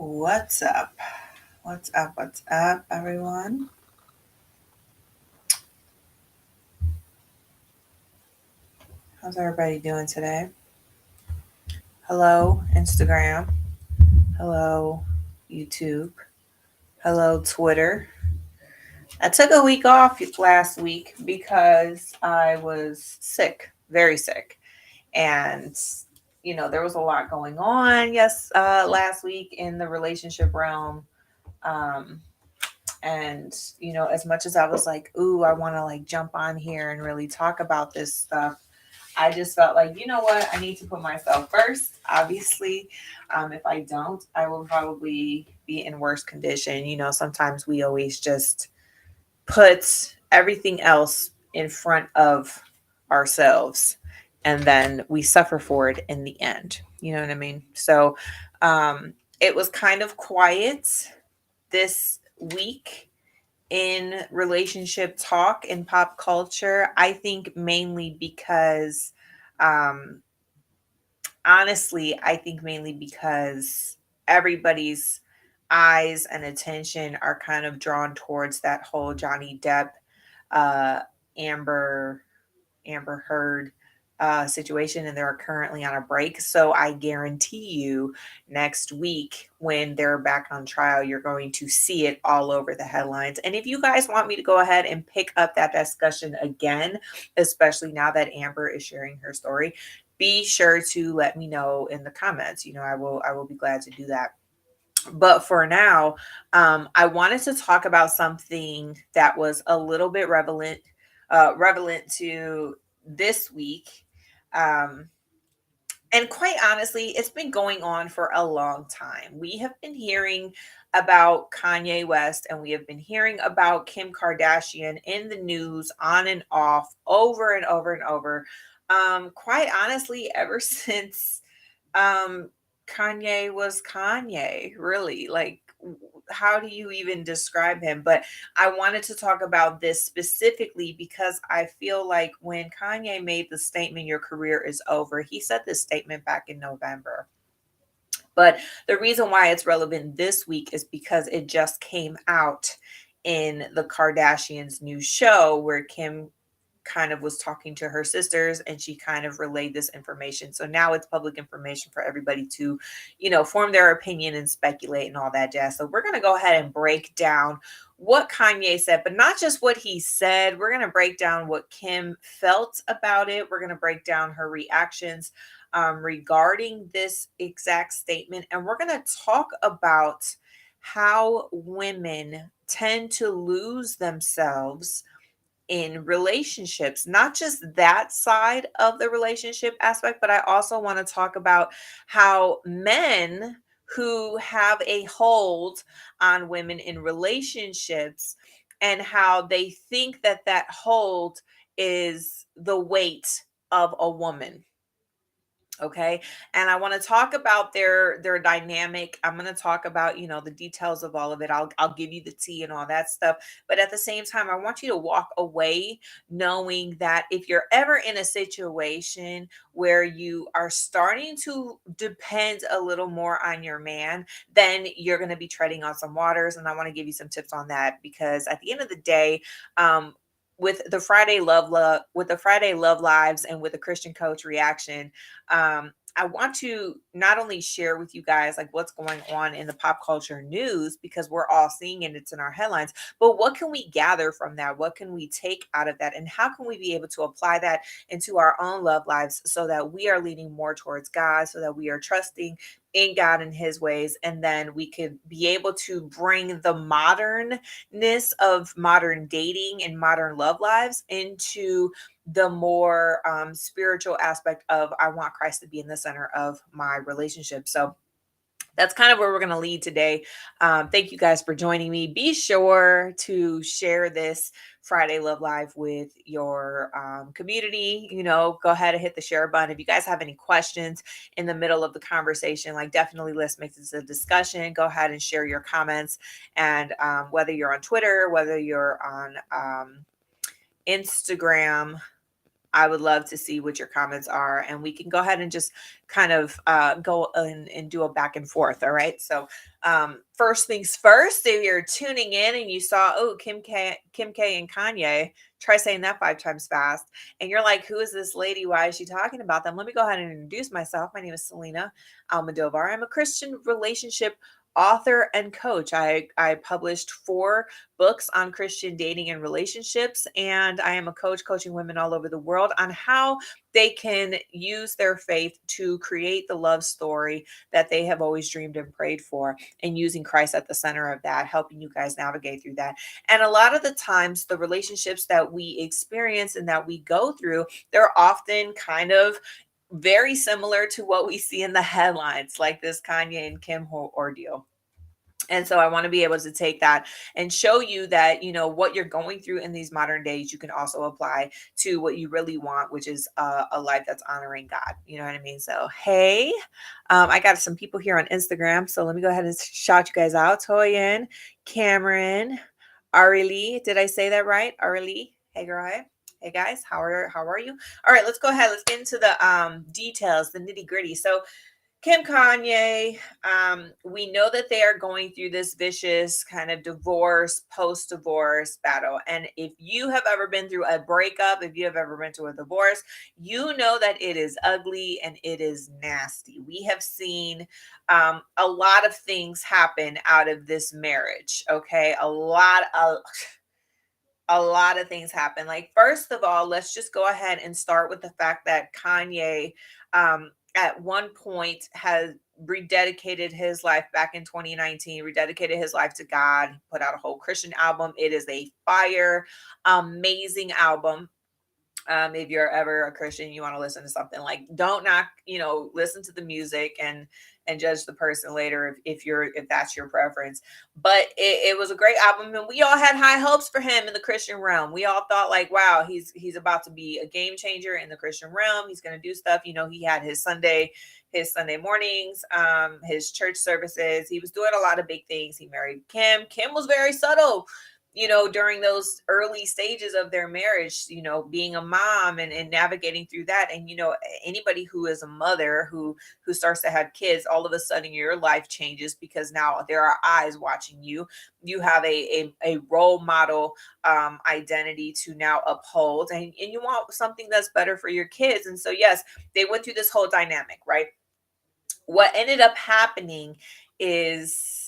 What's up? What's up? What's up, everyone? How's everybody doing today? Hello, Instagram. Hello, YouTube. Hello, Twitter. I took a week off last week because I was sick, very sick. And, there was a lot going on, last week in the relationship realm. Um, and as much as I was like, ooh, I want to like jump on here and really talk about this stuff, I just felt like, you know what, I need to put myself first. Obviously, if I don't, I will probably be in worse condition. Sometimes we always just put everything else in front of ourselves, and then we suffer for it in the end. You know what I mean? So it was kind of quiet this week in relationship talk in pop culture. I think mainly because, um, honestly, I think mainly because everybody's eyes and attention are kind of drawn towards that whole Johnny Depp, uh, Amber Amber Heard situation, and they're currently on a break. So I guarantee you, next week when they're back on trial, you're going to see it all over the headlines. And if you guys want me to go ahead and pick up that discussion again, especially now that Amber is sharing her story, be sure to let me know in the comments. I will be glad to do that. But for now, I wanted to talk about something that was a little bit relevant to this week. Um, and quite honestly, it's been going on for a long time. We have been hearing about Kanye West, and we have been hearing about Kim Kardashian in the news on and off over and over and over. Quite honestly, ever since um Kanye was Kanye, really. Like, how do you even describe him? But I wanted to talk about this specifically because I feel like when Kanye made the statement, your career is over, he said this statement back in November. But the reason why it's relevant this week is because it just came out in the Kardashians' new show where Kim kind of was talking to her sisters, and she kind of relayed this information. So now it's public information for everybody to, form their opinion and speculate and all that jazz. So we're going to go ahead and break down what Kanye said, but not just what he said. We're going to break down what Kim felt about it. We're going to break down her reactions regarding this exact statement. And we're going to talk about how women tend to lose themselves in relationships, not just that side of the relationship aspect, but I also want to talk about how men who have a hold on women in relationships and how they think that that hold is the weight of a woman. Okay, and I want to talk about their dynamic. I'm going to talk about, the details of all of it. I'll give you the tea and all that stuff, but at the same time I want you to walk away knowing that if you're ever in a situation where you are starting to depend a little more on your man, then you're going to be treading on some waters, and I want to give you some tips on that, because at the end of the day, with the Friday Love Lives and with the Christian Coach reaction, I want to not only share with you guys like what's going on in the pop culture news, because we're all seeing it, it's in our headlines, but what can we gather from that? What can we take out of that? And how can we be able to apply that into our own love lives so that we are leaning more towards God, so that we are trusting in God and his ways, and then we could be able to bring the modernness of modern dating and modern love lives into the more spiritual aspect of, I want Christ to be in the center of my relationship. So that's kind of where we're going to lead today. Thank you guys for joining me. Be sure to share this Friday Love Live with your community. Go ahead and hit the share button. If you guys have any questions in the middle of the conversation, like, definitely let's make this a discussion. Go ahead and share your comments. And whether you're on Twitter, whether you're on Instagram, I would love to see what your comments are, and we can go ahead and just kind of go and do a back and forth. All right. So, first things first, if you're tuning in and you saw, oh, Kim K and Kanye, try saying that 5 times fast. And you're like, who is this lady? Why is she talking about them? Let me go ahead and introduce myself. My name is Selina Almodovar. I'm a Christian relationship author and coach. I published 4 books on Christian dating and relationships, and I am a coach coaching women all over the world on how they can use their faith to create the love story that they have always dreamed and prayed for, and using Christ at the center of that, helping you guys navigate through that. And a lot of the times, the relationships that we experience and that we go through, they're often kind of very similar to what we see in the headlines, like this Kanye and Kim ordeal. And so I want to be able to take that and show you that, what you're going through in these modern days, you can also apply to what you really want, which is a life that's honoring God. You know what I mean? So, hey, I got some people here on Instagram. So let me go ahead and shout you guys out. Toyin, Cameron, Arlie. Did I say that right? Arlie. Hey, girl. Hey. Hey guys, how are you? All right, let's go ahead. Let's get into the details, the nitty gritty. So Kim Kanye, we know that they are going through this vicious kind of divorce, post divorce battle. And if you have ever been through a breakup, if you have ever been through a divorce, you know that it is ugly and it is nasty. We have seen a lot of things happen out of this marriage. Okay. A lot of things happen. Like, first of all, let's just go ahead and start with the fact that Kanye, at one point, has rededicated his life back in 2019, rededicated his life to God, put out a whole Christian album. It is a fire, amazing album. If you're ever a Christian, you want to listen to something, like, don't knock, listen to the music and judge the person later if that's your preference. But it was a great album, and we all had high hopes for him in the Christian realm. We all thought, like, wow, he's about to be a game changer in the Christian realm. He's going to do stuff. He had his Sunday mornings, his church services. He was doing a lot of big things. He married Kim. Kim was very subtle, during those early stages of their marriage, being a mom and navigating through that. And, anybody who is a mother who starts to have kids, all of a sudden your life changes, because now there are eyes watching you. You have a role model identity to now uphold, and you want something that's better for your kids. And so, yes, they went through this whole dynamic, right? What ended up happening is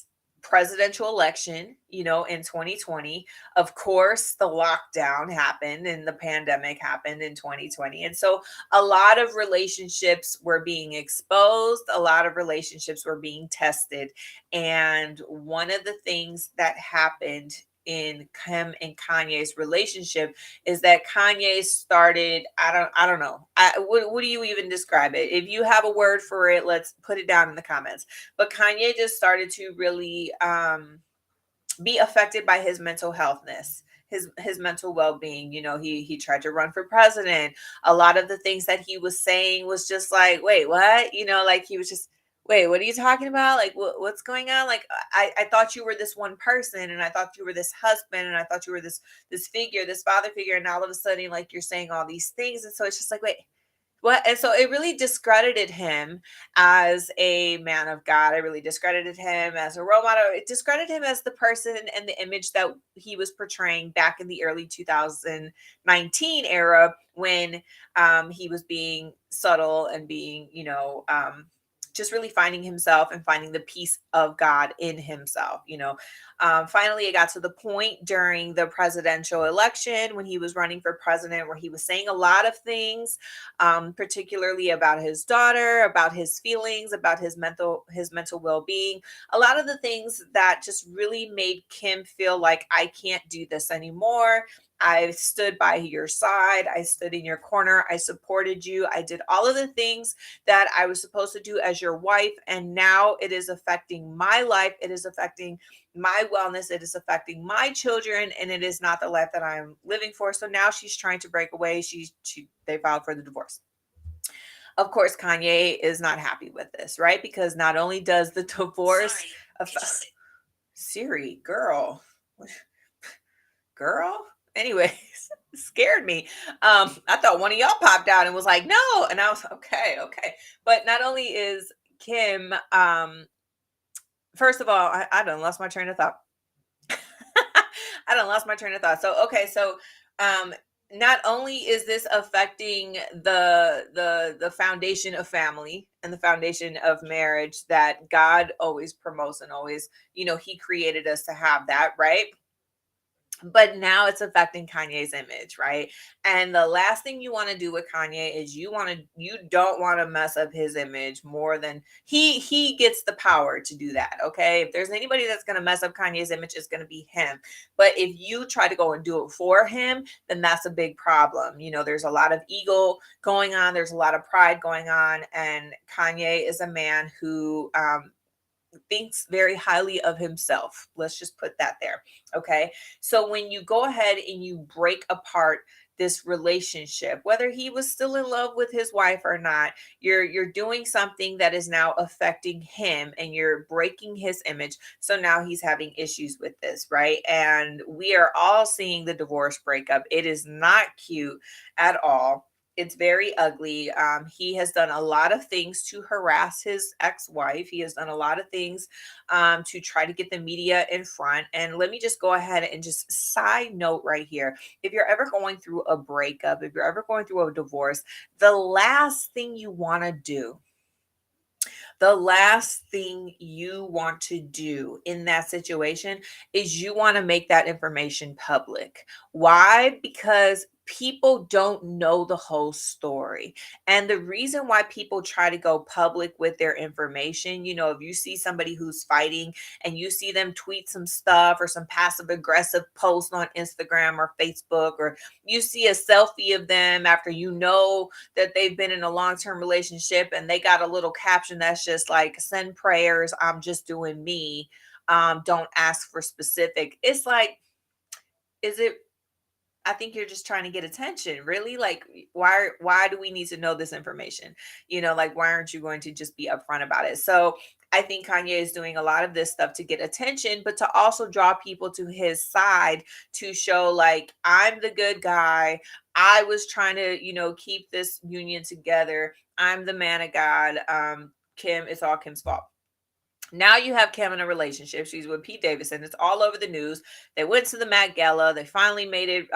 presidential election, in 2020. Of course, the lockdown happened and the pandemic happened in 2020. And so a lot of relationships were being exposed, a lot of relationships were being tested. And one of the things that happened in Kim and Kanye's relationship is that Kanye started, I don't know. What do you even describe it? If you have a word for it, let's put it down in the comments. But Kanye just started to really be affected by his mental healthness, his mental well-being. He tried to run for president. A lot of the things that he was saying was just like, wait, what? Like, he was just, wait, what are you talking about? Like, what's going on? Like, I thought you were this one person, and I thought you were this husband, and I thought you were this figure, this father figure, and all of a sudden, like, you're saying all these things. And so it's just like, wait, what? And so it really discredited him as a man of God. It really discredited him as a role model. It discredited him as the person and the image that he was portraying back in the early 2019 era, when he was being subtle and being, just really finding himself and finding the peace of God in himself. Finally, it got to the point during the presidential election when he was running for president, where he was saying a lot of things, particularly about his daughter, about his feelings, about his mental well-being. A lot of the things that just really made Kim feel like, I can't do this anymore. I stood by your side. I stood in your corner. I supported you. I did all of the things that I was supposed to do as your wife. And now it is affecting my life. It is affecting my wellness. It is affecting my children. And it is not the life that I'm living for. So now she's trying to break away. They filed for the divorce. Of course, Kanye is not happy with this, right? Because not only does the divorce affect Siri, girl. Anyways, scared me. I thought one of y'all popped out and was like, no. And I was okay, okay. But not only is Kim, first of all, I done lost my train of thought. I done lost my train of thought. So okay, so um not only is this affecting the foundation of family and the foundation of marriage that God always promotes and always, he created us to have that, right? But now it's affecting Kanye's image, right? And the last thing you want to do with Kanye is you don't want to mess up his image more than he gets the power to do that, okay? If there's anybody that's going to mess up Kanye's image, it's going to be him. But if you try to go and do it for him, then that's a big problem. There's a lot of ego going on, there's a lot of pride going on, and Kanye is a man who thinks very highly of himself. Let's just put that there. Okay. So when you go ahead and you break apart this relationship, whether he was still in love with his wife or not, you're doing something that is now affecting him and you're breaking his image. So now he's having issues with this, right? And we are all seeing the divorce breakup. It is not cute at all. It's very ugly. He has done a lot of things to harass his ex-wife. He has done a lot of things to try to get the media in front. And let me just go ahead and just side note right here. If you're ever going through a breakup, if you're ever going through a divorce, the last thing you want to do the last thing you want to do in that situation is you want to make that information public. Why? Because people don't know the whole story. And the reason why people try to go public with their information, if you see somebody who's fighting and you see them tweet some stuff or some passive aggressive post on Instagram or Facebook, or you see a selfie of them after that they've been in a long-term relationship and they got a little caption that's just like, send prayers, I'm just doing me, don't ask for specific. It's like, is it, I think you're just trying to get attention. Really? Like, why do we need to know this information? Like, why aren't you going to just be upfront about it? So I think Kanye is doing a lot of this stuff to get attention, but to also draw people to his side to show, like, I'm the good guy. I was trying to, keep this union together. I'm the man of God. Kim, it's all Kim's fault. Now you have Kim in a relationship. She's with Pete Davidson. It's all over the news. They went to the Met Gala. They finally made it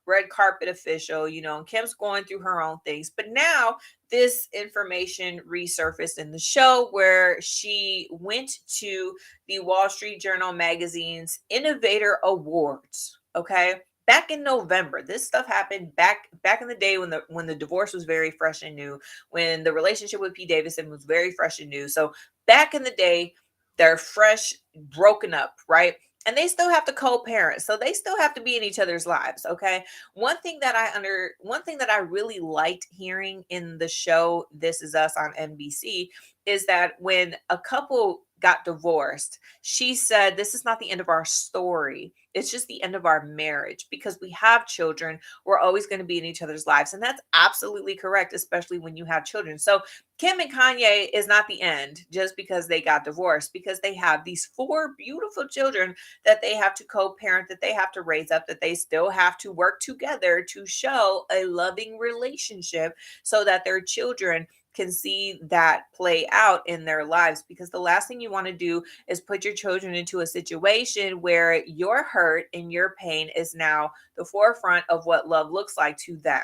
red carpet official, and Kim's going through her own things. But now this information resurfaced in the show where she went to the Wall Street Journal magazine's Innovator Awards. Okay. Back in November, this stuff happened back in the day when the divorce was very fresh and new, when the relationship with Pete Davidson was very fresh and new. So back in the day, they're fresh, broken up, right? And they still have to co-parent. So they still have to be in each other's lives. Okay. One thing that I really liked hearing in the show This Is Us on NBC is that when a couple got divorced, she said, this is not the end of our story. It's just the end of our marriage because we have children. We're always going to be in each other's lives. And that's absolutely correct, especially when you have children. So Kim and Kanye is not the end just because they got divorced, because they have these 4 beautiful children that they have to co-parent, that they have to raise up, that they still have to work together to show a loving relationship so that their children can see that play out in their lives. Because the last thing you want to do is put your children into a situation where your hurt and your pain is now the forefront of what love looks like to them.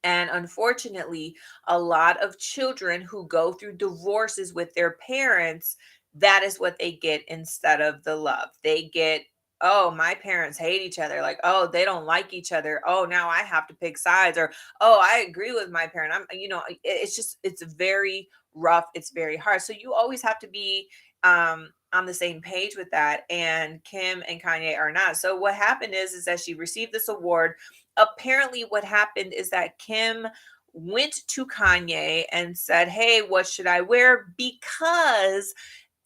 And unfortunately, a lot of children who go through divorces with their parents, that is what they get instead of the love. They get, oh, my parents hate each other. Like, oh, they don't like each other. Oh, now I have to pick sides. Or, oh, I agree with my parent. It's very rough. It's very hard. So you always have to be on the same page with that. And Kim and Kanye are not. So what happened is that she received this award. Apparently what happened is that Kim went to Kanye and said, hey, what should I wear? Because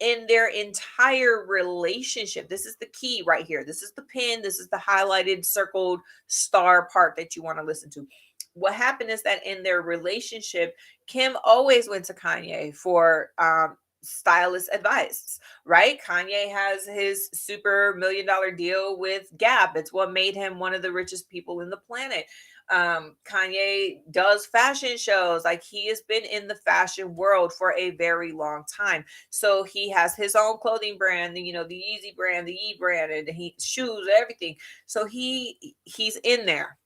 in their entire relationship, this is the key right here. This is the pin. This is the highlighted circled star part that you want to listen to. What happened is that in their relationship, Kim always went to Kanye for stylist advice, right? Kanye has his super $1 million deal with Gap. It's what made him one of the richest people in the planet. Kanye does fashion shows. Like, he has been in the fashion world for a very long time. So he has his own clothing brand, the Yeezy brand, the Yee brand, and he shoes, everything. So he's in there,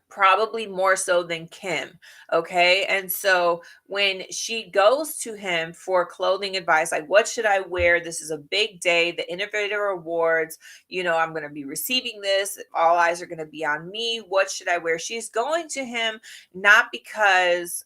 probably more so than Kim. Okay. And so when she goes to him for clothing advice, like, what should I wear? This is a big day, the Innovator Awards. I'm going to be receiving this. All eyes are going to be on me. What should I wear? She's going to him not because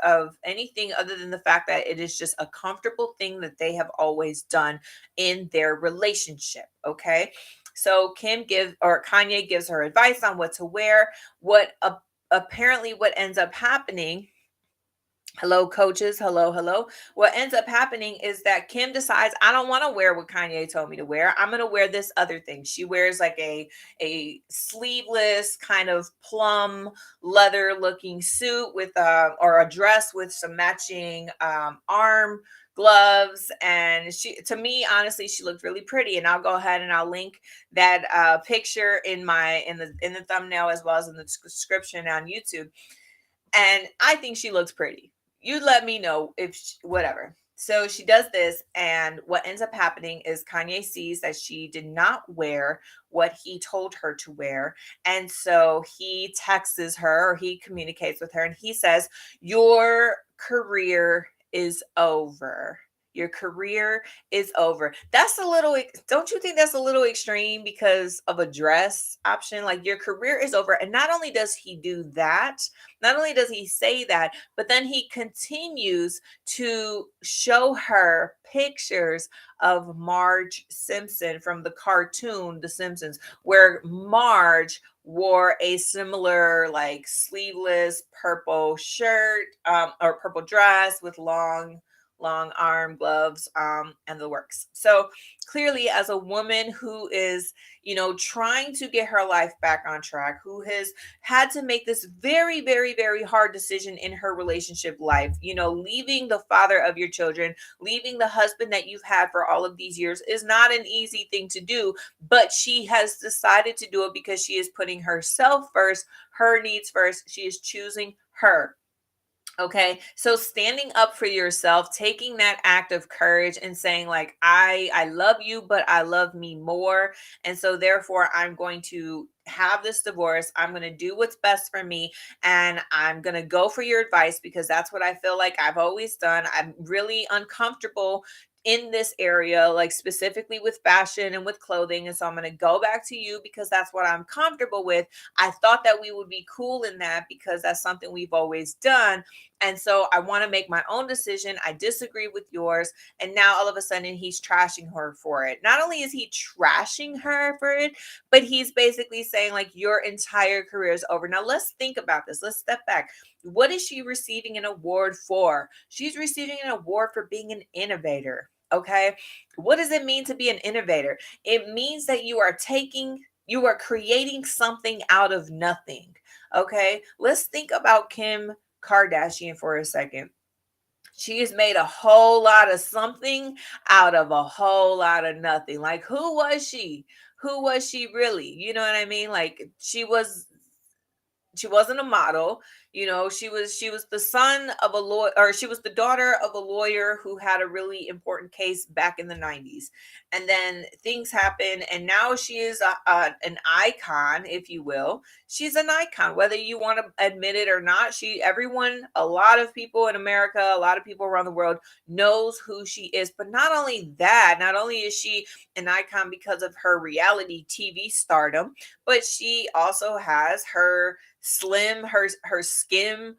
of anything other than the fact that it is just a comfortable thing that they have always done in their relationship. Okay. So Kanye gives her advice on what to wear. Apparently what ends up happening. Hello, coaches. Hello, hello. What ends up happening is that Kim decides, I don't want to wear what Kanye told me to wear. I'm going to wear this other thing. She wears like a sleeveless kind of plum leather looking suit with or a dress with some matching arm gloves. And to me, honestly, she looked really pretty. And I'll go ahead and I'll link that picture in the thumbnail, as well as in the description on YouTube. And I think she looks pretty. You let me know whatever. So she does this, and what ends up happening is Kanye sees that she did not wear what he told her to wear. And so he texts her, or he communicates with her, and he says, your career is over. Your career is over. Don't you think that's a little extreme because of a dress option? Like, your career is over. And not only does he do that, not only does he say that, but then he continues to show her pictures of Marge Simpson from the cartoon The Simpsons, where Marge wore a similar, like, sleeveless purple shirt, or purple dress with long arm gloves, and the works. So clearly, as a woman who is, trying to get her life back on track, who has had to make this very, very, very hard decision in her relationship life, leaving the father of your children, leaving the husband that you've had for all of these years, is not an easy thing to do. But she has decided to do it because she is putting herself first, her needs first. She is choosing her. Okay. So standing up for yourself, taking that act of courage and saying, like, I love you, but I love me more. And so therefore I'm going to have this divorce. I'm going to do what's best for me. And I'm going to go for your advice because that's what I feel like I've always done. I'm really uncomfortable in this area, like specifically with fashion and with clothing. And so I'm going to go back to you because that's what I'm comfortable with. I thought that we would be cool in that because that's something we've always done. And so I want to make my own decision. I disagree with yours. And now all of a sudden he's trashing her for it. Not only is he trashing her for it, but he's basically saying, like, your entire career is over. Now let's think about this. Let's step back. What is she receiving an award for? She's receiving an award for being an innovator. Okay. What does it mean to be an innovator? It means that you are creating something out of nothing. Okay. Let's think about Kim Kardashian for a second. She has made a whole lot of something out of a whole lot of nothing. Like, who was she? Who was she really? You know what I mean? Like, she wasn't a model. She was the son of a lawyer, or she was the daughter of a lawyer who had a really important case back in the 90s. And then things happen, and now she is an icon, if you will. She's an icon, whether you want to admit it or not. A lot of people in America, a lot of people around the world knows who she is. But not only that, not only is she an icon because of her reality TV stardom, but she also has her skim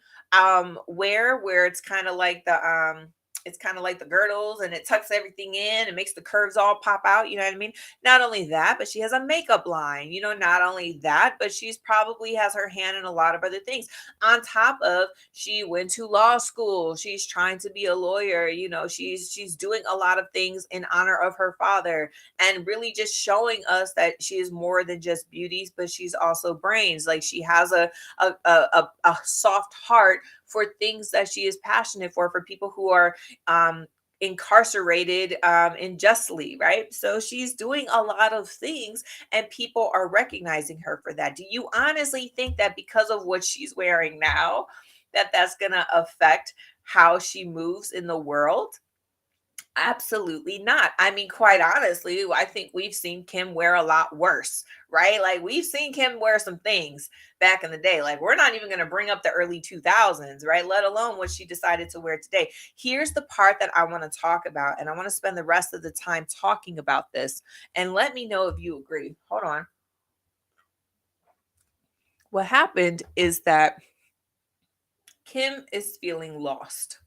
wear, where it's kind of like the girdles, and it tucks everything in and makes the curves all pop out. You know what I mean? Not only that, but she has a makeup line. Not only that, but she's probably has her hand in a lot of other things. On top of, she went to law school. She's trying to be a lawyer. She's doing a lot of things in honor of her father, and really just showing us that she is more than just beauties, but she's also brains. Like, she has a soft heart for things that she is passionate for people who are incarcerated unjustly, right? So she's doing a lot of things and people are recognizing her for that. Do you honestly think that because of what she's wearing now, that that's going to affect how she moves in the world? Absolutely not. I mean, quite honestly, I think we've seen Kim wear a lot worse, right? Like we've seen Kim wear some things back in the day. Like we're not even going to bring up the early 2000s, right? Let alone what she decided to wear today. Here's the part that I want to talk about, and I want to spend the rest of the time talking about this. And let me know if you agree. Hold on. What happened is that Kim is feeling lost.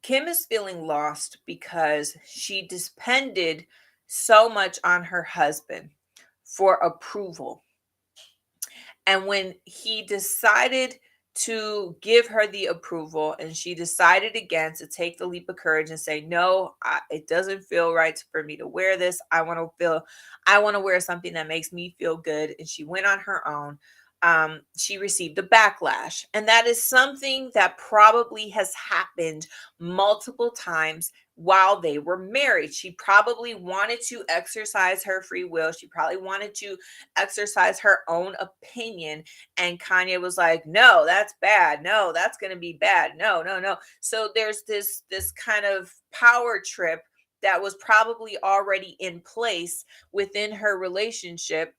Kim is feeling lost because she depended so much on her husband for approval. And when he decided to give her the approval and she decided again to take the leap of courage and say, no, it doesn't feel right for me to wear this. I want to wear something that makes me feel good. And she went on her own. She received a backlash. And that is something that probably has happened multiple times while they were married. She probably wanted to exercise her free will. She probably wanted to exercise her own opinion. And Kanye was like, no, that's bad. No, that's going to be bad. No, no, no. So there's this kind of power trip that was probably already in place within her relationship,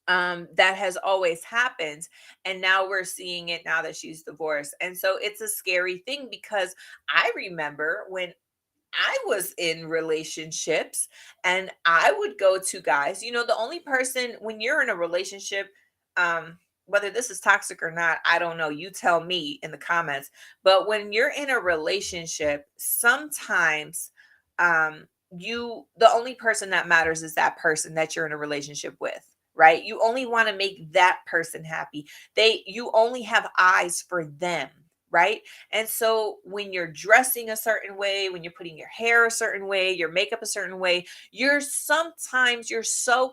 that has always happened, and now we're seeing it now that she's divorced. And so it's a scary thing because I remember when I was in relationships and I would go to guys, the only person when you're in a relationship, whether this is toxic or not, I don't know. You tell me in the comments. But when you're in a relationship, sometimes the only person that matters is that person that you're in a relationship with. Right? You only want to make that person happy. You only have eyes for them, right? And so when you're dressing a certain way, when you're putting your hair a certain way, your makeup a certain way, you're so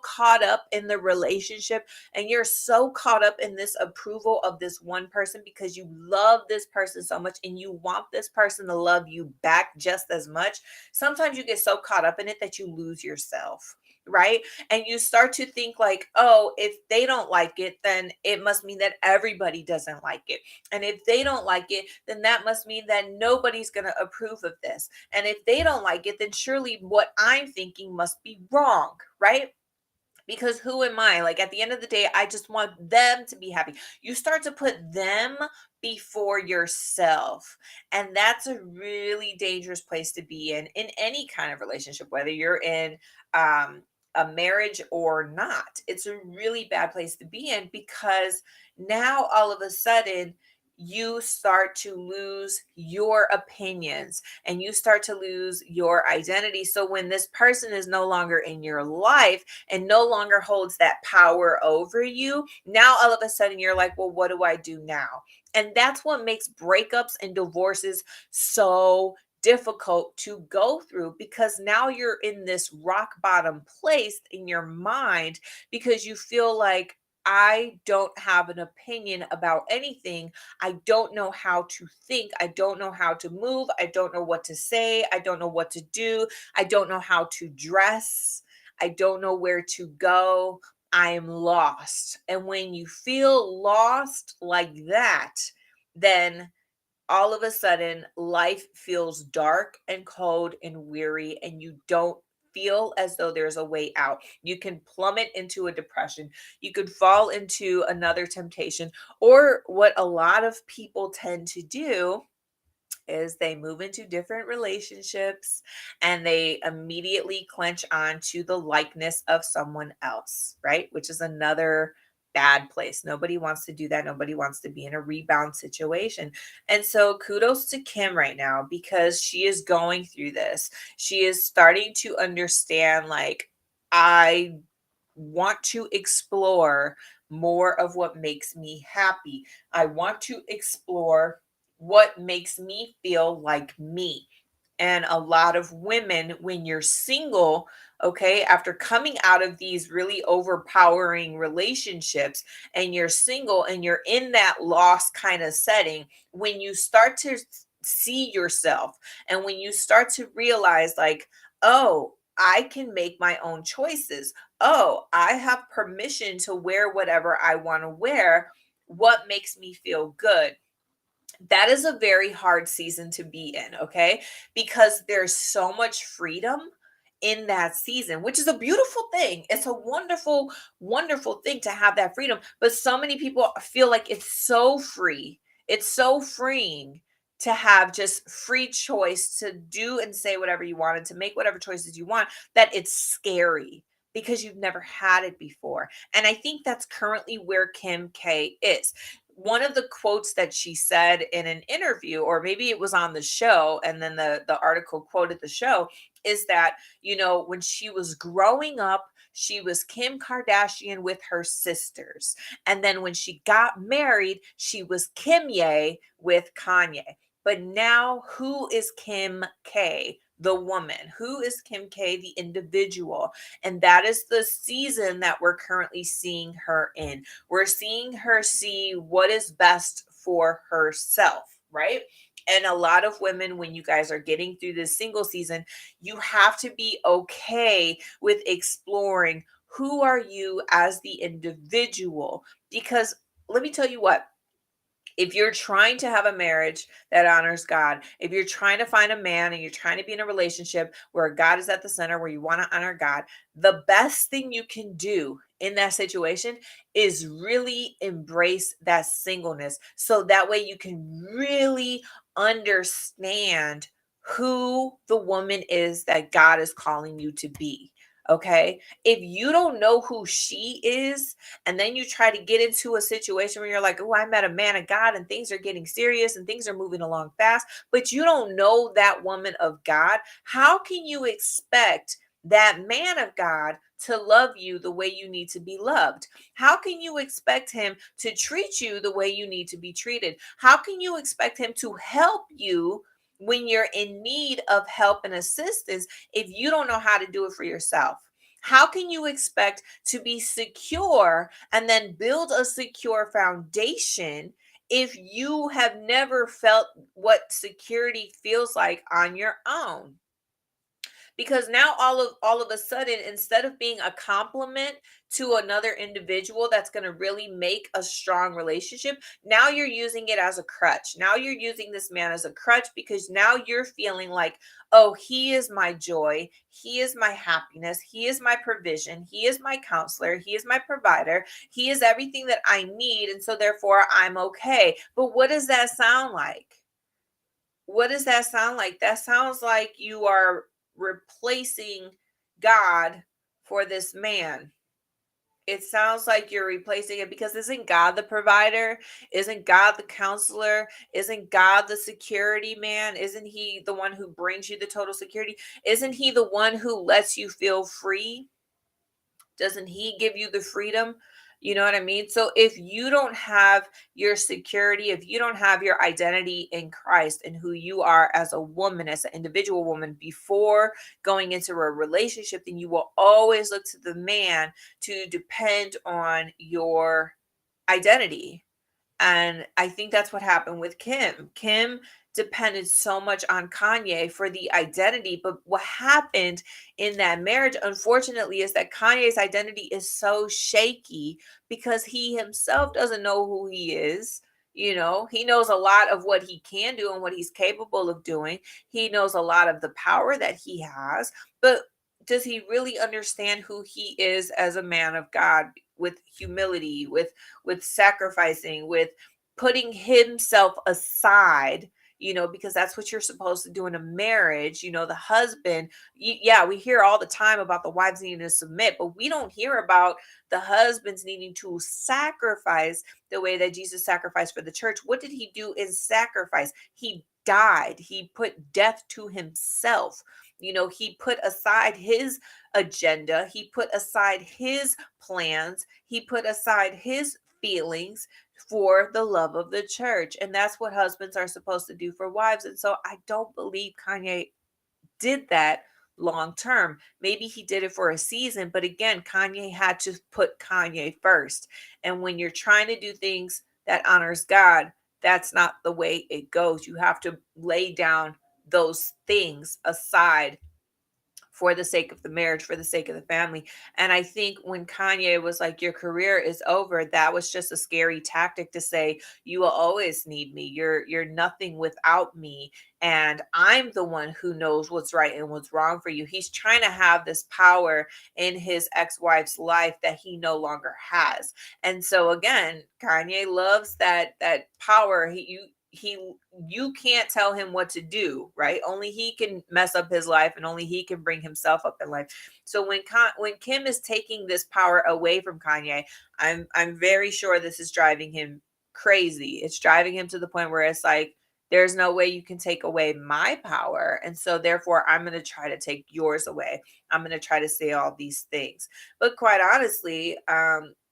caught up in the relationship and you're so caught up in this approval of this one person because you love this person so much and you want this person to love you back just as much. Sometimes you get so caught up in it that you lose yourself, right? And you start to think like, oh, if they don't like it, then it must mean that everybody doesn't like it. And if they don't like it, then that must mean that nobody's going to approve of this. And if they don't like it, then surely what I'm thinking must be wrong, right? Because who am I? Like at the end of the day, I just want them to be happy. You start to put them before yourself. And that's a really dangerous place to be in any kind of relationship, whether you're in a marriage or not. It's a really bad place to be in because now all of a sudden, you start to lose your opinions and you start to lose your identity. So when this person is no longer in your life, and no longer holds that power over you, now all of a sudden you're like, well, what do I do now? And that's what makes breakups and divorces so difficult to go through because now you're in this rock bottom place in your mind because you feel like, I don't have an opinion about anything. I don't know how to think. I don't know how to move. I don't know what to say. I don't know what to do. I don't know how to dress. I don't know where to go. I am lost. And when you feel lost like that, then all of a sudden life feels dark and cold and weary, and you don't feel as though there's a way out. You can plummet into a depression. You could fall into another temptation. Or what a lot of people tend to do is they move into different relationships and they immediately clench on to the likeness of someone else, right? Which is another bad place. Nobody wants to do that. Nobody wants to be in a rebound situation. And so kudos to Kim right now because she is going through this. She is starting to understand like, I want to explore more of what makes me happy. I want to explore what makes me feel like me. And a lot of women, when you're single, okay, after coming out of these really overpowering relationships and you're single and you're in that lost kind of setting, when you start to see yourself and when you start to realize, like, oh, I can make my own choices. Oh, I have permission to wear whatever I want to wear. What makes me feel good? That is a very hard season to be in, okay? Because there's so much freedom in that season, which is a beautiful thing. It's a wonderful, wonderful thing to have that freedom. But so many people feel like it's so free. It's so freeing to have just free choice to do and say whatever you want and to make whatever choices you want, that it's scary because you've never had it before. And I think that's currently where Kim K is. One of the quotes that she said in an interview, or maybe it was on the show and then the article quoted the show, is that, when she was growing up, she was Kim Kardashian with her sisters, and then when she got married, she was Kim Ye with Kanye. But now, who is Kim K, the woman? Who is Kim K, the individual? And that is the season that we're currently seeing her in. We're seeing her see what is best for herself, right? And a lot of women, when you guys are getting through this single season, you have to be okay with exploring who are you as the individual. Because let me tell you what, if you're trying to have a marriage that honors God, if you're trying to find a man and you're trying to be in a relationship where God is at the center, where you want to honor God, the best thing you can do in that situation is really embrace that singleness. So that way you can really understand who the woman is that God is calling you to be. Okay. If you don't know who she is, and then you try to get into a situation where you're like, oh, I met a man of God and things are getting serious and things are moving along fast, but you don't know that woman of God, how can you expect that man of God to love you the way you need to be loved? How can you expect him to treat you the way you need to be treated? How can you expect him to help you when you're in need of help and assistance if you don't know how to do it for yourself? How can you expect to be secure and then build a secure foundation if you have never felt what security feels like on your own? Because now all of a sudden, instead of being a compliment to another individual that's going to really make a strong relationship, now you're using it as a crutch. Now you're using this man as a crutch because now you're feeling like, oh, he is my joy, he is my happiness, he is my provision, he is my counselor, he is my provider, he is everything that I need, and so therefore I'm okay. But what does that sound like? What does that sound like? That sounds like you are replacing God for this man. It sounds like you're replacing it, because isn't God the provider? Isn't God the counselor? Isn't God the security man? Isn't he the one who brings you the total security? Isn't he the one who lets you feel free? Doesn't he give you the freedom? You know what I mean? So if you don't have your security, if you don't have your identity in Christ and who you are as a woman, as an individual woman, before going into a relationship, then you will always look to the man to depend on your identity. And I think that's what happened with Kim. Kim depended so much on Kanye for the identity. But what happened in that marriage, unfortunately, is that Kanye's identity is so shaky because he himself doesn't know who he is. He knows a lot of what he can do and what he's capable of doing. He knows a lot of the power that he has. But does he really understand who he is as a man of God, with humility, with sacrificing, with putting himself aside, because that's what you're supposed to do in a marriage. The husband, yeah, we hear all the time about the wives needing to submit, but we don't hear about the husbands needing to sacrifice the way that Jesus sacrificed for the church. What did he do in sacrifice? He died. He put death to himself. He put aside his agenda. He put aside his plans. He put aside his feelings for the love of the church. And that's what husbands are supposed to do for wives. And so I don't believe Kanye. did that long term. Maybe he did it for a season, but again, Kanye had to put Kanye first. And when you're trying to do things that honors God, that's not the way it goes. You have to lay down those things aside for the sake of the marriage, for the sake of the family. And I think when Kanye was like, your career is over, that was just a scary tactic to say, you will always need me. You're nothing without me. And I'm the one who knows what's right and what's wrong for you. He's trying to have this power in his ex-wife's life that he no longer has. And so again, Kanye loves that power. He you can't tell him what to do, right? Only he can mess up his life, and only he can bring himself up in life. So when Kim is taking this power away from Kanye, I'm very sure this is driving him crazy. It's driving him to the point where it's like, there's no way you can take away my power, and so therefore I'm going to try to take yours away. I'm going to try to say all these things. But quite honestly,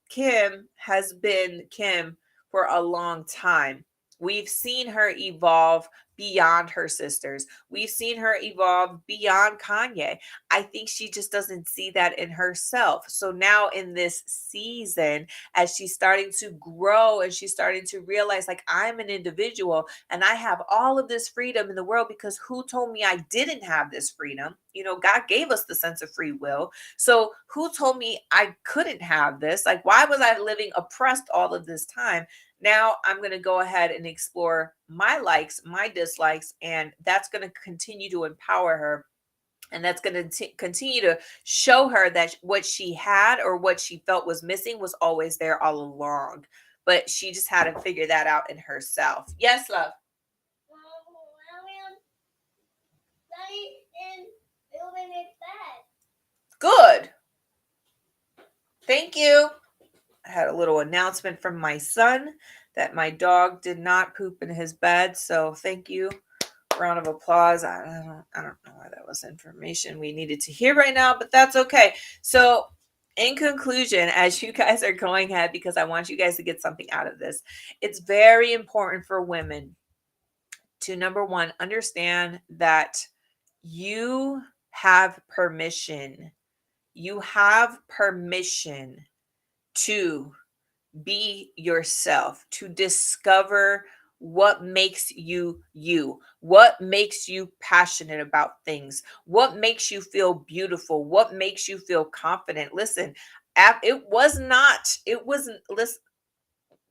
Kim has been Kim for a long time. We've seen her evolve beyond her sisters. We've seen her evolve beyond Kanye. I think she just doesn't see that in herself. So now in this season, as she's starting to grow and she's starting to realize, like, I'm an individual and I have all of this freedom in the world, because who told me I didn't have this freedom? You know, God gave us the sense of free will. So who told me I couldn't have this? Like, why was I living oppressed all of this time? Now I'm going to go ahead and explore my likes, my dislikes, and that's going to continue to empower her. And that's going to continue to show her that what she had or what she felt was missing was always there all along. But she just had to figure that out in herself. Yes, love. Good. Thank you. I had a little announcement from my son that my dog did not poop in his bed. So thank you. Round of applause. I don't know why that was information we needed to hear right now, but that's okay. So in conclusion, as you guys are going ahead, because I want you guys to get something out of this, it's very important for women to, number one, understand that you have permission. You have permission to be yourself, to discover what makes you you, what makes you passionate about things, what makes you feel beautiful, what makes you feel confident. Listen, it wasn't, listen,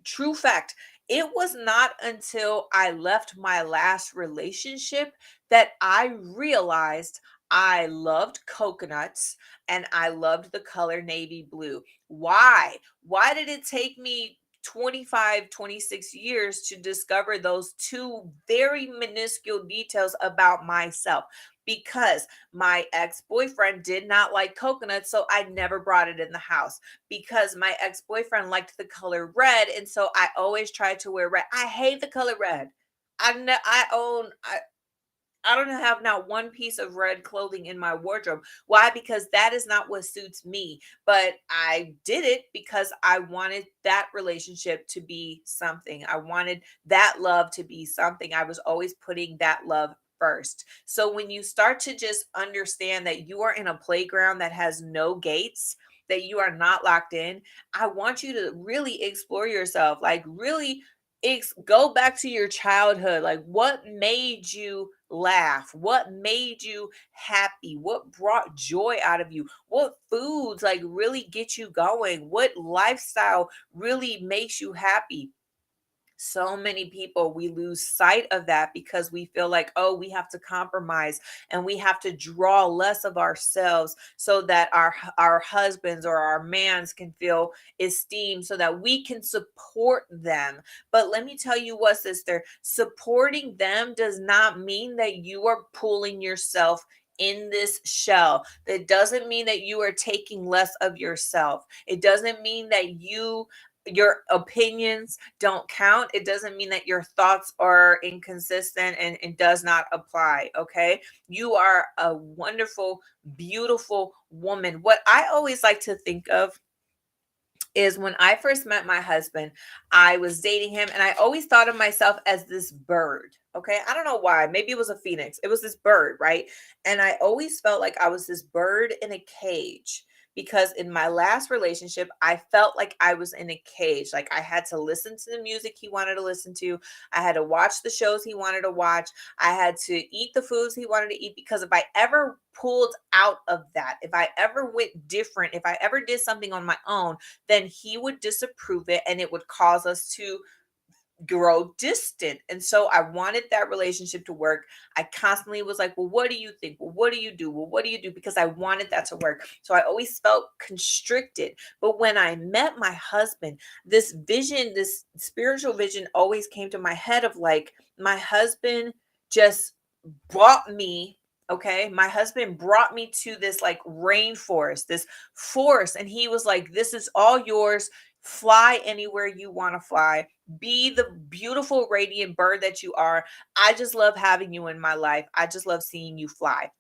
true fact, it was not until I left my last relationship that I realized I loved coconuts and I loved the color navy blue. Why did it take me 25, 26 years to discover those two very minuscule details about myself? Because my ex-boyfriend did not like coconuts, so I never brought it in the house. Because my ex-boyfriend liked the color red, and so I always tried to wear red. I hate the color red. I don't have not one piece of red clothing in my wardrobe. Why? Because that is not what suits me. But I did it because I wanted that relationship to be something. I wanted that love to be something. I was always putting that love first. So when you start to just understand that you are in a playground that has no gates, that you are not locked in, I want you to really explore yourself. Like, really go back to your childhood. Like, what made you laugh? What made you happy? What brought joy out of you? What foods like really get you going? What lifestyle really makes you happy? So many people, we lose sight of that because we feel like, oh, we have to compromise and we have to draw less of ourselves so that our husbands or our mans can feel esteemed, so that we can support them. But let me tell you what, sister, supporting them does not mean that you are pulling yourself in this shell. That doesn't mean that you are taking less of yourself. It doesn't mean that your opinions don't count. It doesn't mean that your thoughts are inconsistent and it does not apply. Okay. You are a wonderful, beautiful woman. What I always like to think of is when I first met my husband, I was dating him and I always thought of myself as this bird. Okay. I don't know why. Maybe it was a phoenix. It was this bird, right? And I always felt like I was this bird in a cage because in my last relationship, I felt like I was in a cage. Like I had to listen to the music he wanted to listen to. I had to watch the shows he wanted to watch. I had to eat the foods he wanted to eat because if I ever pulled out of that, if I ever went different, if I ever did something on my own, then he would disapprove it and it would cause us to grow distant. And so I wanted that relationship to work. I constantly was like, well, what do you think? Well, what do you do? Well, what do you do? Because I wanted that to work. So I always felt constricted. But when I met my husband, this vision, this spiritual vision always came to my head of like, my husband just brought me, okay, my husband brought me to this like rainforest, this forest, and he was like, this is all yours. Fly anywhere you want to fly. Be the beautiful radiant bird that you are. I just love having you in my life. I just love seeing you fly.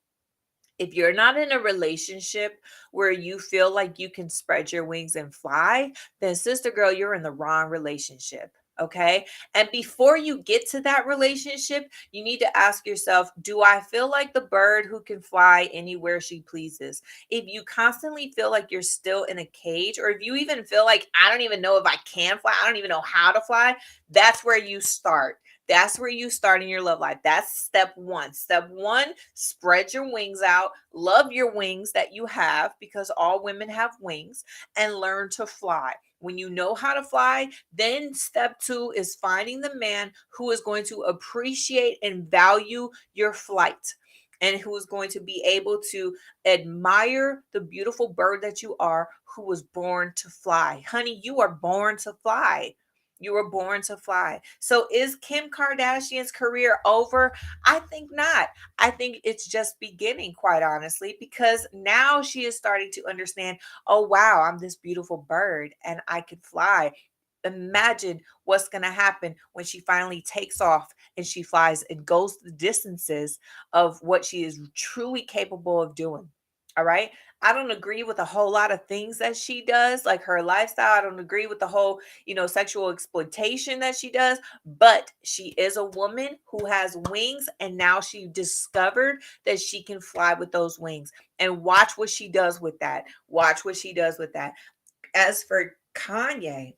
If you're not in a relationship where you feel like you can spread your wings and fly, then sister girl, you're in the wrong relationship. Okay. And before you get to that relationship, you need to ask yourself, do I feel like the bird who can fly anywhere she pleases? If you constantly feel like you're still in a cage, or if you even feel like, I don't even know if I can fly, I don't even know how to fly, that's where you start. That's where you start in your love life. That's step one. Step one, spread your wings out. Love your wings that you have because all women have wings, and learn to fly. When you know how to fly, then step two is finding the man who is going to appreciate and value your flight and who is going to be able to admire the beautiful bird that you are, who was born to fly. Honey, you are born to fly. You were born to fly. So is Kim Kardashian's career over? I think not. I think it's just beginning, quite honestly, because now she is starting to understand, oh, wow, I'm this beautiful bird and I could fly. Imagine what's going to happen when she finally takes off and she flies and goes the distances of what she is truly capable of doing. All right. I don't agree with a whole lot of things that she does, like her lifestyle. I don't agree with the whole, sexual exploitation that she does, but she is a woman who has wings. And now she discovered that she can fly with those wings. And watch what she does with that. Watch what she does with that. As for Kanye,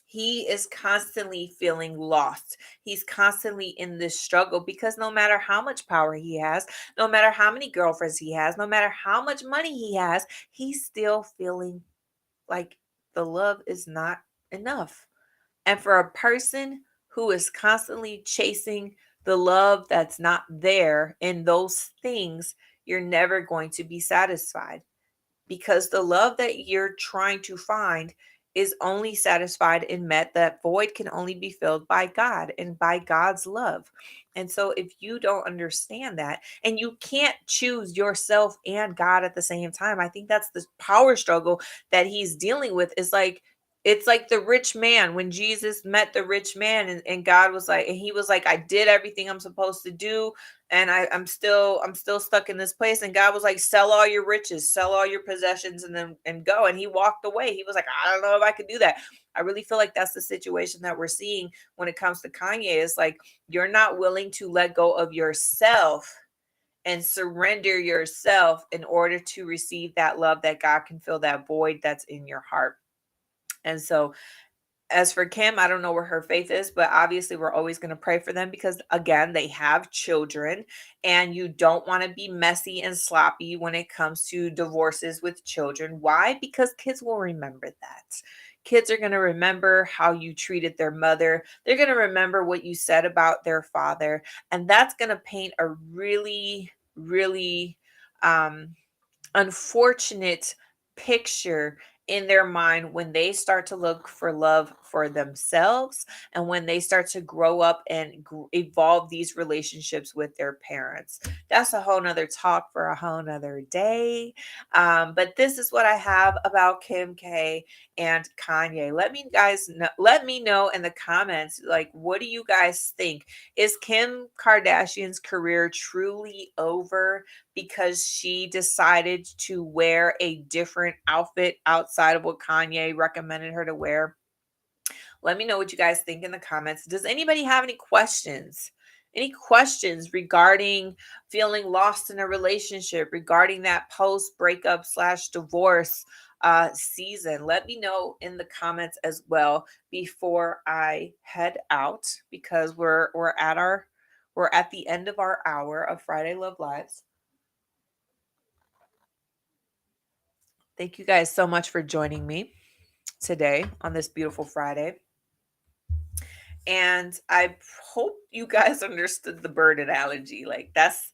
he is constantly feeling lost. He's constantly in this struggle because no matter how much power he has, no matter how many girlfriends he has, no matter how much money he has, he's still feeling like the love is not enough. And for a person who is constantly chasing the love that's not there in those things, you're never going to be satisfied because the love that you're trying to find is only satisfied and met. That void can only be filled by God and by God's love. And so if you don't understand that, and you can't choose yourself and God at the same time, I think that's the power struggle that he's dealing with. Is like, it's like the rich man when Jesus met the rich man, and God was like, and he was like, I did everything I'm supposed to do, and I'm still stuck in this place. And God was like, sell all your riches, sell all your possessions, and then and go. And he walked away. He was like, I don't know if I could do that. I really feel like that's the situation that we're seeing when it comes to Kanye. Is like, you're not willing to let go of yourself and surrender yourself in order to receive that love that God can fill that void that's in your heart. And so as for Kim, I don't know where her faith is, but obviously we're always going to pray for them because, again, they have children, and you don't want to be messy and sloppy when it comes to divorces with children. Why? Because kids will remember that. Kids are going to remember how you treated their mother. They're going to remember what you said about their father. And that's going to paint a really, really um, unfortunate picture in their mind when they start to look for love for themselves and when they start to grow up and evolve these relationships with their parents. That's a whole nother talk for a whole nother day. But this is what I have about Kim K and Kanye. Let me know in the comments, like, what do you guys think? Is Kim Kardashian's career truly over because she decided to wear a different outfit outside of what Kanye recommended her to wear? Let me know what you guys think in the comments. Does anybody have any questions? Any questions regarding feeling lost in a relationship, regarding that post breakup slash divorce season? Let me know in the comments as well before I head out, because we're at the end of our hour of Friday Love Lives. Thank you guys so much for joining me today on this beautiful Friday. And I hope you guys understood the bird analogy. Like, that's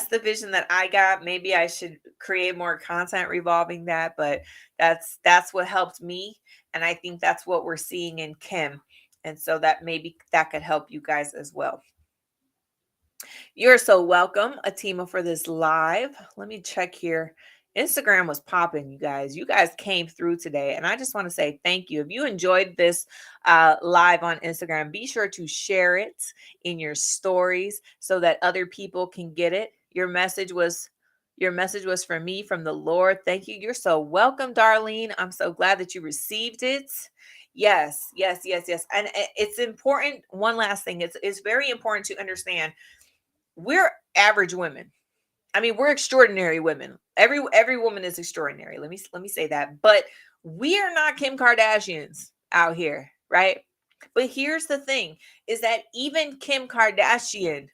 the vision that I got. Maybe I should create more content revolving that, but that's what helped me, and I think that's what we're seeing in Kim. And so that maybe that could help you guys as well. You're so welcome, Atima, for this live. Let me check here. Instagram was popping, you guys. You guys came through today, and I just want to say thank you. If you enjoyed this live on Instagram, be sure to share it in your stories so that other people can get it. Your message was for me from the Lord. Thank you. You're so welcome, Darlene. I'm so glad that you received it. Yes, yes, yes, yes. And it's important. One last thing. It's very important to understand we're average women. I mean, we're extraordinary women. Every woman is extraordinary. Let me say that. But we are not Kim Kardashians out here, right? But here's the thing is that even Kim Kardashian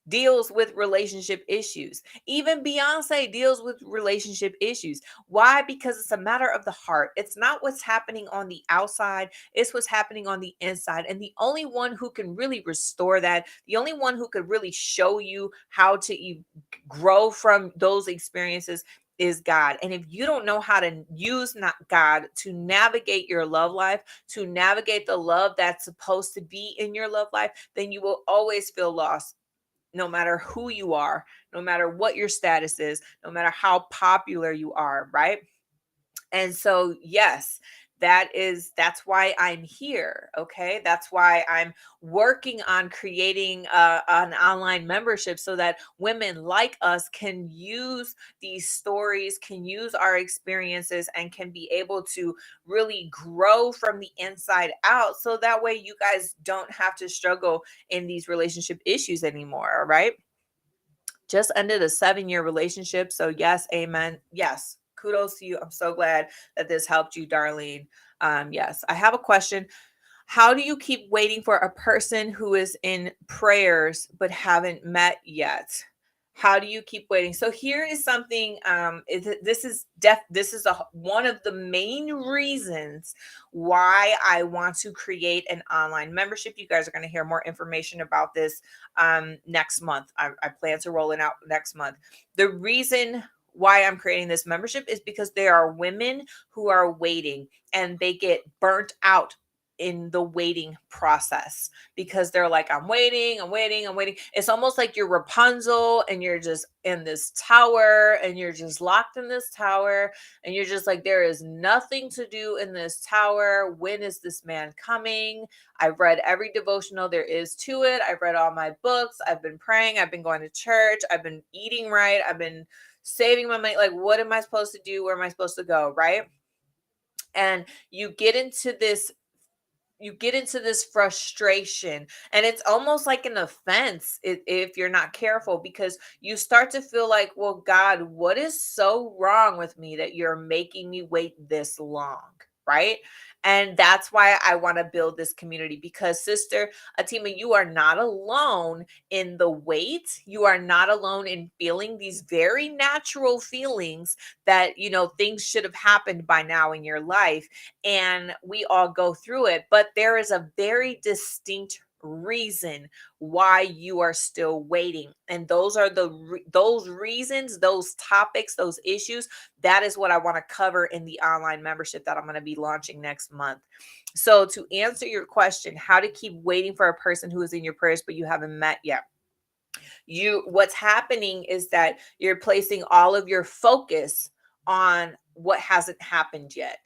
deals with relationship issues. Even Beyonce deals with relationship issues. Why? Because it's a matter of the heart. It's not what's happening on the outside, it's what's happening on the inside. And the only one who can really restore that, the only one who could really show you how to grow from those experiences is God. And if you don't know how to use not God to navigate your love life, to navigate the love that's supposed to be in your love life, then you will always feel lost, no matter who you are, no matter what your status is, no matter how popular you are, right? And so, yes, that's why I'm here. Okay. That's why I'm working on creating an online membership so that women like us can use these stories, can use our experiences, and can be able to really grow from the inside out. So that way you guys don't have to struggle in these relationship issues anymore. All right. Just ended a 7-year relationship. So, yes, amen. Yes, kudos to you. I'm so glad that this helped you, Darlene. Yes, I have a question. How do you keep waiting for a person who is in prayers but haven't met yet? How do you keep waiting? So here is something. This is one of the main reasons why I want to create an online membership. You guys are going to hear more information about this next month. I plan to roll it out next month. The reason why I'm creating this membership is because there are women who are waiting and they get burnt out in the waiting process because they're like, I'm waiting, I'm waiting, I'm waiting. It's almost like you're Rapunzel and you're just in this tower and you're just locked in this tower and you're just like, there is nothing to do in this tower. When is this man coming? I've read every devotional there is to it. I've read all my books. I've been praying. I've been going to church. I've been eating right. I've been saving my money. Like, what am I supposed to do? Where am I supposed to go? Right. And you get into this frustration, and it's almost like an offense if you're not careful, because you start to feel like, well, God, what is so wrong with me that you're making me wait this long, right? And that's why I want to build this community, because Sister Atima, you are not alone in the wait. You are not alone in feeling these very natural feelings that, things should have happened by now in your life, and we all go through it. But there is a very distinct reason why you are still waiting. And those are those reasons, those topics, those issues. That is what I want to cover in the online membership that I'm going to be launching next month. So to answer your question, how to keep waiting for a person who is in your prayers but you haven't met yet. What's happening is that you're placing all of your focus on what hasn't happened yet,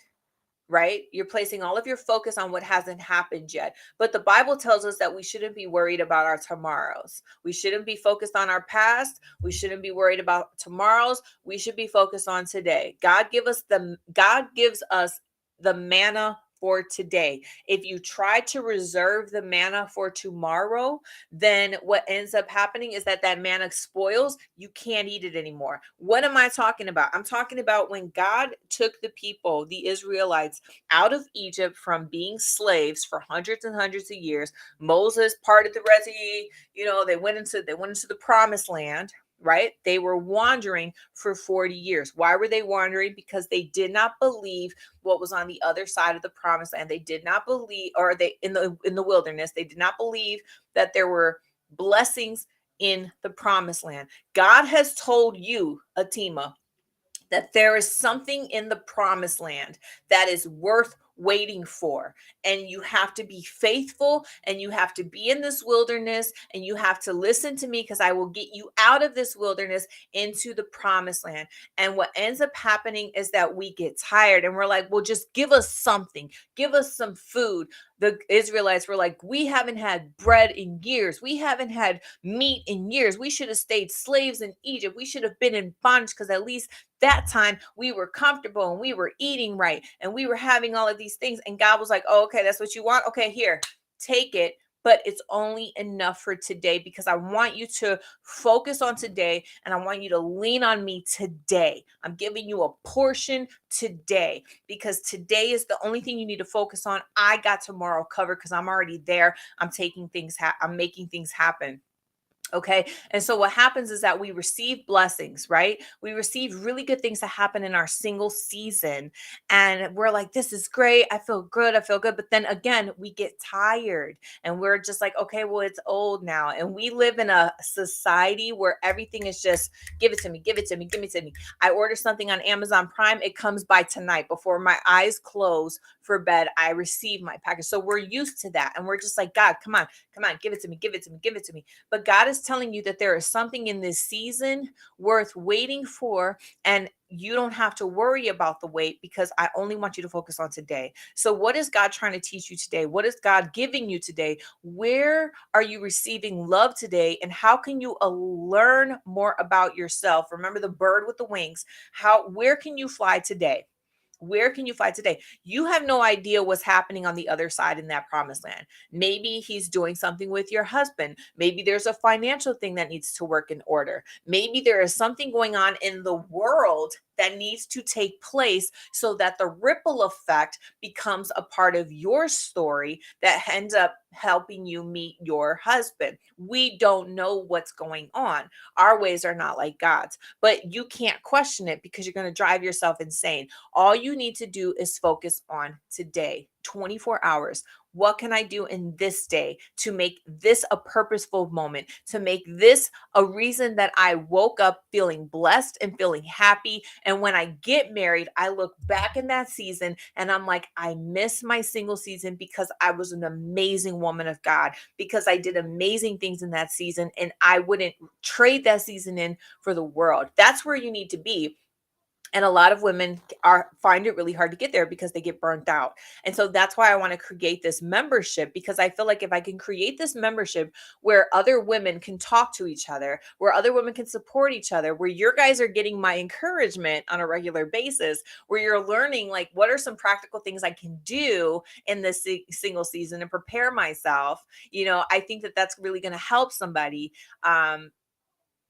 right? You're placing all of your focus on what hasn't happened yet. But the Bible tells us that we shouldn't be worried about our tomorrows. We shouldn't be focused on our past. We shouldn't be worried about tomorrows. We should be focused on today. God gives us the manna for today. If you try to reserve the manna for tomorrow, then what ends up happening is that manna spoils. You can't eat it anymore. What am I talking about? I'm talking about when God took the people, the Israelites, out of Egypt from being slaves for hundreds and hundreds of years. Moses parted the Red Sea. They went into the promised land, right? They were wandering for 40 years. Why were they wandering? Because they did not believe what was on the other side of the promised land. They did not believe, or they in the wilderness, they did not believe that there were blessings in the promised land. God has told you, Atima, that there is something in the promised land that is worth waiting for. And you have to be faithful, and you have to be in this wilderness, and you have to listen to me, because I will get you out of this wilderness into the promised land. And what ends up happening is that we get tired and we're like, well, just give us something, give us some food. The Israelites were like, we haven't had bread in years. We haven't had meat in years. We should have stayed slaves in Egypt. We should have been in bondage, because at least that time we were comfortable and we were eating right and we were having all of these things. And God was like, oh, okay, that's what you want. Okay, here, take it. But it's only enough for today, because I want you to focus on today, and I want you to lean on me today. I'm giving you a portion today, because today is the only thing you need to focus on. I got tomorrow covered, because I'm already there. I'm making things happen. Okay. And so what happens is that we receive blessings, right? We receive really good things that happen in our single season. And we're like, this is great. I feel good. I feel good. But then again, we get tired and we're just like, okay, well, it's old now. And we live in a society where everything is just give it to me, give it to me, give it to me. I order something on Amazon Prime. It comes by tonight. Before my eyes close for bed, I receive my package. So we're used to that. And we're just like, God, come on, give it to me, give it to me, give it to me. But God is telling you that there is something in this season worth waiting for, and you don't have to worry about the wait, because I only want you to focus on today. So what is God trying to teach you today? What is God giving you today? Where are you receiving love today? And how can you learn more about yourself? Remember the bird with the wings. Where can you fly today? Where can you fly today? You have no idea what's happening on the other side in that promised land. Maybe he's doing something with your husband. Maybe there's a financial thing that needs to work in order. Maybe there is something going on in the world that needs to take place, so that the ripple effect becomes a part of your story that ends up helping you meet your husband. We don't know what's going on. Our ways are not like God's, but you can't question it, because you're going to drive yourself insane. All you need to do is focus on today, 24 hours. What can I do in this day to make this a purposeful moment, to make this a reason that I woke up feeling blessed and feeling happy? And when I get married, I look back in that season and I'm like, I miss my single season, because I was an amazing woman of God, because I did amazing things in that season, and I wouldn't trade that season in for the world. That's where you need to be. And a lot of women find it really hard to get there, because they get burnt out. And so that's why I want to create this membership, because I feel like if I can create this membership where other women can talk to each other, where other women can support each other, where your guys are getting my encouragement on a regular basis, where you're learning, like, what are some practical things I can do in this single season and prepare myself, I think that that's really going to help somebody.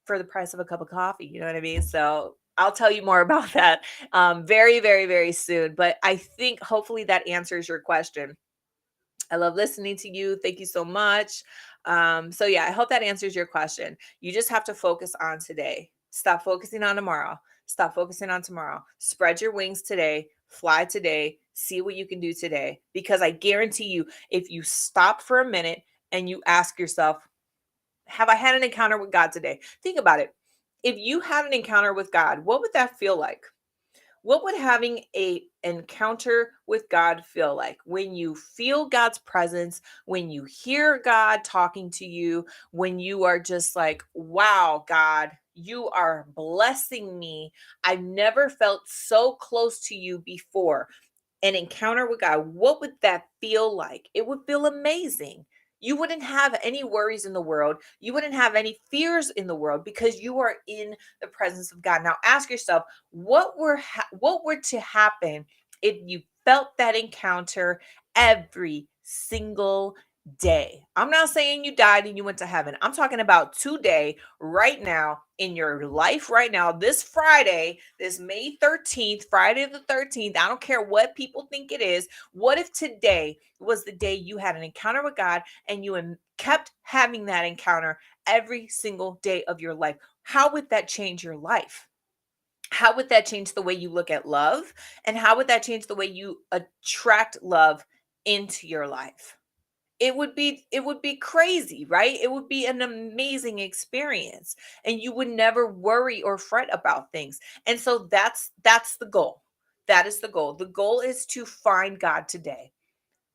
For the price of a cup of coffee. You know what I mean? So I'll tell you more about that very, very, very soon. But I think hopefully that answers your question. I love listening to you. Thank you so much. So yeah, I hope that answers your question. You just have to focus on today. Stop focusing on tomorrow. Stop focusing on tomorrow. Spread your wings today. Fly today. See what you can do today. Because I guarantee you, if you stop for a minute and you ask yourself, have I had an encounter with God today? Think about it. If you had an encounter with God, what would that feel like? What would having a encounter with God feel like? When you feel God's presence, when you hear God talking to you, when you are just like, wow, God, you are blessing me. I've never felt so close to you before. An encounter with God, what would that feel like? It would feel amazing. You wouldn't have any worries in the world. You wouldn't have any fears in the world because you are in the presence of God. Now ask yourself, what were to happen if you felt that encounter every single day? I'm not saying you died and you went to heaven. I'm talking about today, right now, in your life right now, this Friday, this May 13th, Friday the 13th. I don't care what people think it is. What if today was the day you had an encounter with God and you kept having that encounter every single day of your life? How would that change your life? How would that change the way you look at love? And how would that change the way you attract love into your life? It would be crazy, right? It would be an amazing experience, and you would never worry or fret about things. And so that's the goal. That is the goal. The goal is to find God today.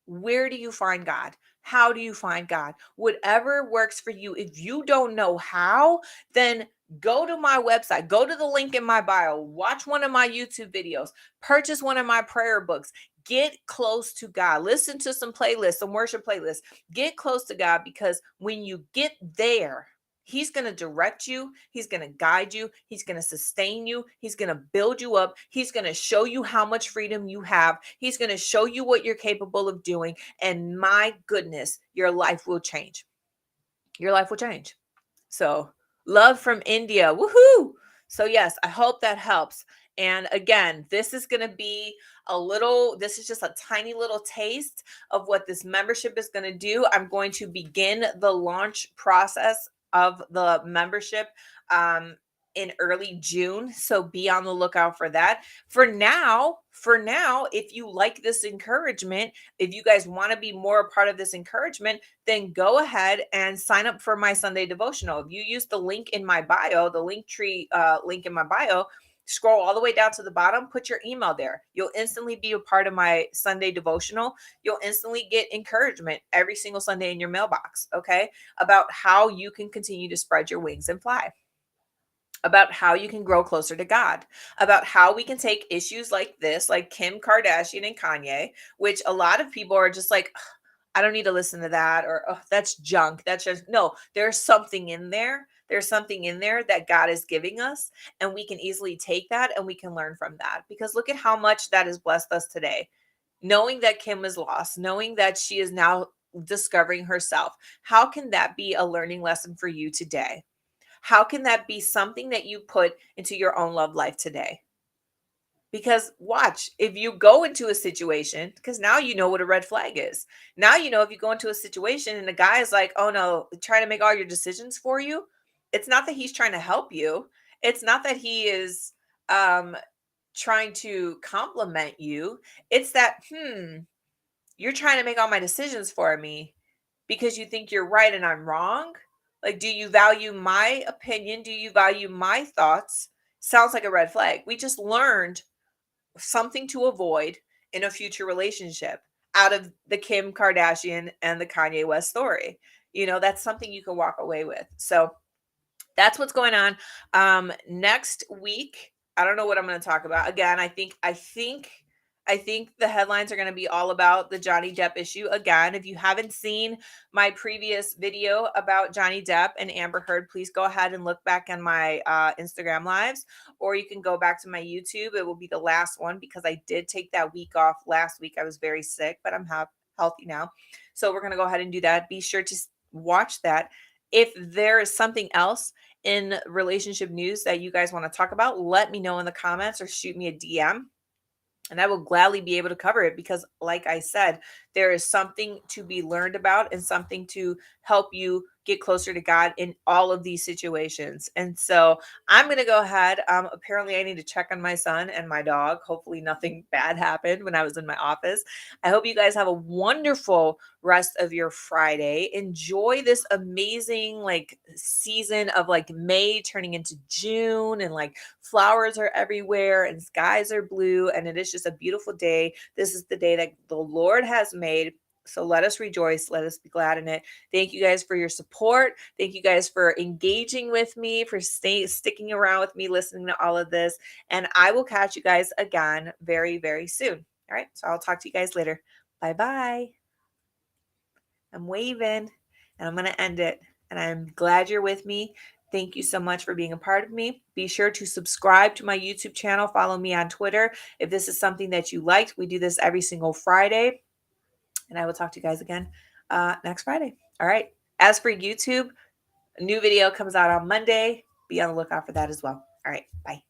Where do you find God? How do you find God? Whatever works for you. If you don't know how, then go to my website, go to the link in my bio, watch one of my YouTube videos, purchase one of my prayer books, get close to God, listen to some playlists, some worship playlists, get close to God, because when you get there, He's going to direct you. He's going to guide you. He's going to sustain you. He's going to build you up. He's going to show you how much freedom you have. He's going to show you what you're capable of doing. And my goodness, your life will change. Your life will change. So, love from India. Woohoo! So, yes, I hope that helps. And again, this is going to be this is just a tiny little taste of what this membership is going to do. I'm going to begin the launch process of the membership in early June. So be on the lookout for that. For now, if you like this encouragement, if you guys want to be more a part of this encouragement, then go ahead and sign up for my Sunday devotional. If you use the link in my bio, the link tree link in my bio, scroll all the way down to the bottom, put your email there. You'll instantly be a part of my Sunday devotional. You'll instantly get encouragement every single Sunday in your mailbox, okay? About how you can continue to spread your wings and fly, about how you can grow closer to God, about how we can take issues like this, like Kim Kardashian and Kanye, which a lot of people are just like, I don't need to listen to that, or oh, that's junk. That's just no, there's something in there. There's something in there that God is giving us, and we can easily take that and we can learn from that. Because look at how much that has blessed us today. Knowing that Kim is lost, knowing that she is now discovering herself. How can that be a learning lesson for you today? How can that be something that you put into your own love life today? Because watch, if you go into a situation, because now you know what a red flag is. Now you know if you go into a situation and the guy is like, oh no, trying to make all your decisions for you. It's not that he's trying to help you. It's not that he is um trying to compliment you. It's that, you're trying to make all my decisions for me because you think you're right and I'm wrong? Like, do you value my opinion? Do you value my thoughts? Sounds like a red flag. We just learned something to avoid in a future relationship out of the Kim Kardashian and the Kanye West story. That's something you can walk away with. So that's what's going on. Next week, I don't know what I'm going to talk about. Again, I think the headlines are going to be all about the Johnny Depp issue. Again, if you haven't seen my previous video about Johnny Depp and Amber Heard, please go ahead and look back on my Instagram lives, or you can go back to my YouTube. It will be the last one because I did take that week off last week. I was very sick, but I'm healthy now. So we're going to go ahead and do that. Be sure to watch that. If there is something else in relationship news that you guys want to talk about, let me know in the comments or shoot me a DM. And I will gladly be able to cover it because, like I said, there is something to be learned about and something to help you get closer to God in all of these situations. And so I'm going to go ahead. Apparently, I need to check on my son and my dog. Hopefully, nothing bad happened when I was in my office. I hope you guys have a wonderful rest of your Friday. Enjoy this amazing like season of like May turning into June, and like flowers are everywhere and skies are blue, and it is just a beautiful day. This is the day that the Lord has made. So let us rejoice. Let us be glad in it. Thank you guys for your support. Thank you guys for engaging with me, for sticking around with me, listening to all of this. And I will catch you guys again very, very soon. All right. So I'll talk to you guys later. Bye bye. I'm waving and I'm going to end it. And I'm glad you're with me. Thank you so much for being a part of me. Be sure to subscribe to my YouTube channel. Follow me on Twitter. If this is something that you liked, we do this every single Friday. And I will talk to you guys again next Friday. All right. As for YouTube, a new video comes out on Monday. Be on the lookout for that as well. All right. Bye.